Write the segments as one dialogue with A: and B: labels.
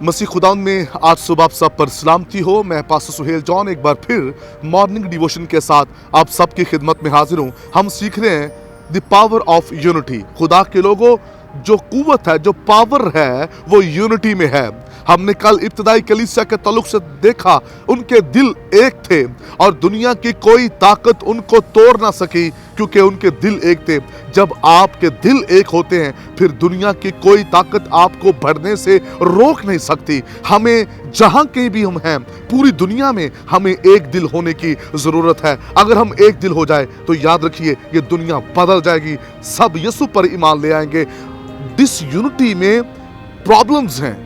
A: मसीह खुदाउन में आज सुबह आप सब पर सलामती हो। मैं पास्टर सुहेल जॉन एक बार फिर मॉर्निंग डिवोशन के साथ आप सबकी खिदमत में हाजिर हूँ। हम सीख रहे हैं द पावर ऑफ यूनिटी। खुदा के लोगों, जो कुव्वत है, जो पावर है, वो यूनिटी में है। हमने कल इब्तदाई कलीसिया के ताल्लुक से देखा, उनके दिल एक थे और दुनिया की कोई ताकत उनको तोड़ ना सकी, क्योंकि उनके दिल एक थे। जब आपके दिल एक होते हैं, फिर दुनिया की कोई ताकत आपको बढ़ने से रोक नहीं सकती। हमें जहां कहीं भी हम हैं, पूरी दुनिया में हमें एक दिल होने की जरूरत है। अगर हम एक दिल हो जाए तो याद रखिए, ये दुनिया बदल जाएगी। सब यीशु पर ईमान ले आएंगे। डिसयूनिटी में प्रॉब्लम्स हैं,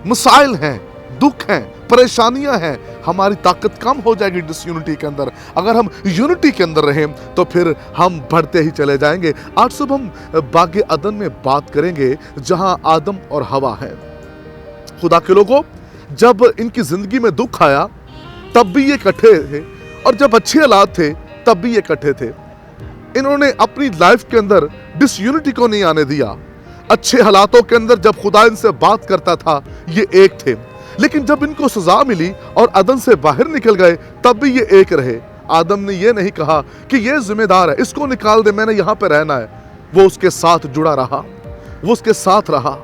A: मसाइल हैं, दुख हैं, परेशानियां हैं। हमारी ताकत कम हो जाएगी डिसयूनिटी के अंदर। अगर हम यूनिटी के अंदर रहें तो फिर हम बढ़ते ही चले जाएंगे। आज सुबह हम बागे अदन में बात करेंगे, जहां आदम और हवा है। खुदा के लोगों, जब इनकी जिंदगी में दुख आया तब भी ये इकट्ठे थे, और जब अच्छे हालात थे तब भी ये इकट्ठे थे। इन्होंने अपनी लाइफ के अंदर डिसयूनिटी को नहीं आने दिया। अच्छे हालातों के अंदर जब खुदा इनसे बात करता था, ये एक थे। लेकिन जब इनको सजा मिली और अदन से बाहर निकल गए, तब भी ये एक रहे। आदम ने ये नहीं कहा कि ये जिम्मेदार है, इसको निकाल दे, मैंने यहां पे रहना है। वो उसके साथ जुड़ा रहा, वो उसके साथ रहा।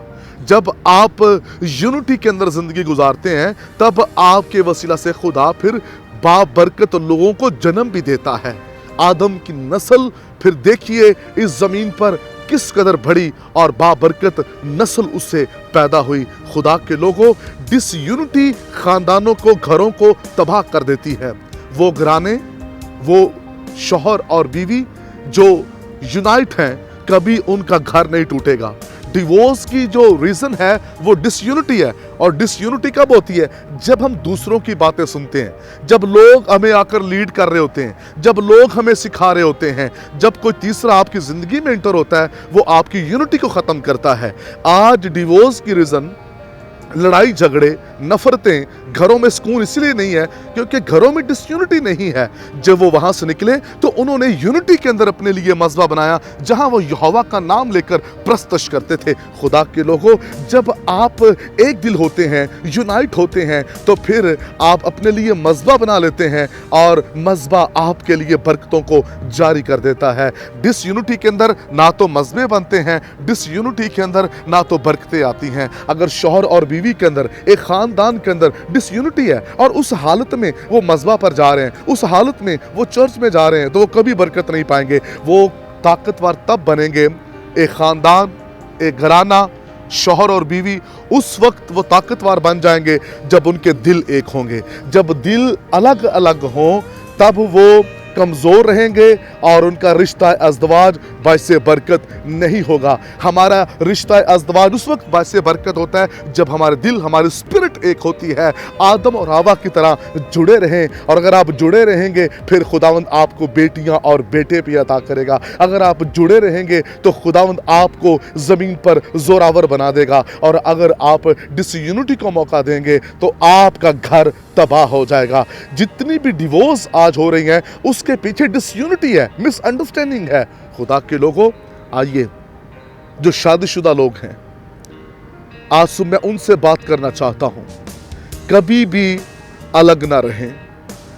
A: जब आप यूनिटी के अंदर जिंदगी गुजारते हैं, तब आपके वसीला से खुदा फिर बाबरकत लोगों को जन्म भी देता है। आदम की नस्ल फिर देखिए इस जमीन पर किस कदर बढ़ी और बाबरकत नस्ल उससे पैदा हुई। खुदा के लोगों, डिसयूनिटी खानदानों को, घरों को तबाह कर देती है। वो घराने, वो शौहर और बीवी जो यूनाइट हैं, कभी उनका घर नहीं टूटेगा। डिवोर्स की जो रीजन है वो डिसयूनिटी है। और डिसयूनिटी कब होती है? जब हम दूसरों की बातें सुनते हैं, जब लोग हमें आकर लीड कर रहे होते हैं, जब लोग हमें सिखा रहे होते हैं, जब कोई तीसरा आपकी जिंदगी में एंटर होता है, वो आपकी यूनिटी को खत्म करता है। आज डिवोर्स की रीजन लड़ाई झगड़े, नफरतें, घरों में सुकून इसलिए नहीं है क्योंकि घरों में डिसयूनिटी नहीं है। जब वो वहां से निकले तो उन्होंने यूनिटी के अंदर अपने लिए मज़बा बनाया, जहां वो यहोवा का नाम लेकर प्रस्तश करते थे। खुदा के लोगों, जब आप एक दिल होते हैं, यूनाइट होते हैं, तो फिर आप अपने लिए मज़बा बना लेते हैं और मज़बा आपके लिए बरकतों को जारी कर देता है। डिसयूनिटी के अंदर ना तो मज़बे बनते हैं, डिसयूनिटी के अंदर ना तो बरकतें आती हैं। अगर शौहर और बीवी के अंदर, एक खानदान के अंदर डिसयूनिटी है और उस हालत में वो मज़बा पर जा रहे हैं, उस हालत में वो चर्च में जा रहे हैं, तो वो कभी बरकत नहीं पाएंगे। वो ताकतवर तब बनेंगे, एक खानदान, एक घराना, शौहर और बीवी उस वक्त वो ताकतवर बन जाएंगे जब उनके दिल एक होंगे। जब दिल अलग अलग हों तब वो कमज़ोर रहेंगे और उनका रिश्ता अज़दवाज बाइसे बरकत नहीं होगा। हमारा रिश्ता अज़दवाज उस वक्त बाइसे बरकत होता है जब हमारे दिल, हमारी स्पिरिट एक होती है। आदम और हवा की तरह जुड़े रहें, और अगर आप जुड़े रहेंगे फिर खुदावंद आपको बेटियां और बेटे भी अता करेगा। अगर आप जुड़े रहेंगे तो खुदावंद आपको ज़मीन पर जोरावर बना देगा, और अगर आप डिसयूनिटी को मौका देंगे तो आपका घर तबाह हो जाएगा। जितनी भी डिवोर्स आज हो रही हैं, उसके पीछे डिसयूनिटी है, मिसअंडरस्टैंडिंग है। खुदा के लोगों, आइए, जो शादीशुदा लोग हैं, आज सुबह मैं उनसे बात करना चाहता हूं, कभी भी अलग ना रहें।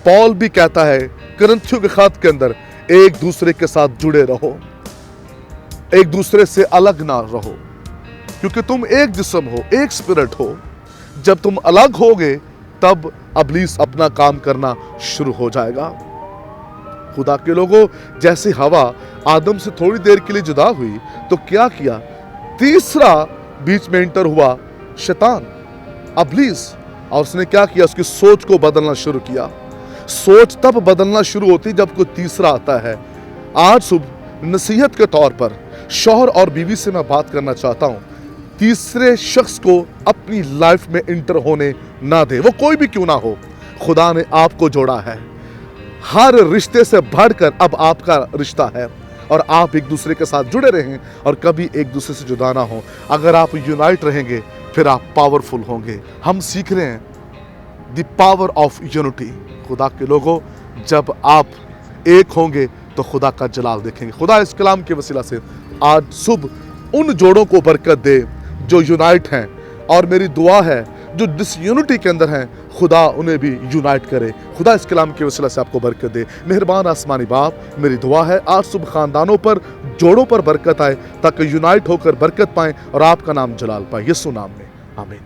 A: पौल भी कहता है कुरिन्थियों के खत के अंदर, एक दूसरे के साथ जुड़े रहो, एक दूसरे से अलग ना रहो, क्योंकि तुम एक जिस्म हो, एक स्पिरिट हो। जब तुम अलग होगे तब इब्लीस अपना काम करना शुरू हो जाएगा। खुदा के लोगों, जैसे हवा आदम से थोड़ी देर के लिए जुदा हुई तो क्या किया? तीसरा बीच में एंटर हुआ, शैतान, इब्लीस, और उसने क्या किया? उसकी सोच को बदलना शुरू किया। सोच तब बदलना शुरू होती जब कोई तीसरा आता है। आज सुबह नसीहत के तौर पर शौहर और बीवी से मैं बात करना चाहता हूं, तीसरे शख्स को अपनी लाइफ में इंटर होने ना दे, वो कोई भी क्यों ना हो। खुदा ने आपको जोड़ा है, हर रिश्ते से बढ़कर अब आपका रिश्ता है, और आप एक दूसरे के साथ जुड़े रहें और कभी एक दूसरे से जुदा ना हो। अगर आप यूनाइट रहेंगे फिर आप पावरफुल होंगे। हम सीख रहे हैं द पावर ऑफ यूनिटी। खुदा के लोगों, जब आप एक होंगे तो खुदा का जलाल देखेंगे। खुदा इस कलाम के वसीला से आज सुबह उन जोड़ों को बरकत दे जो यूनाइट हैं, और मेरी दुआ है जो डिसयूनिटी के अंदर हैं, खुदा उन्हें भी यूनाइट करे। खुदा इस कलाम के वसीला से आपको बरकत दे। मेहरबान आसमानी बाप, मेरी दुआ है आज सुबह खानदानों पर, जोड़ों पर बरकत आए, ताकि यूनाइट होकर बरकत पाएं और आपका नाम जलाल पाए। यीशु नाम में आमीन।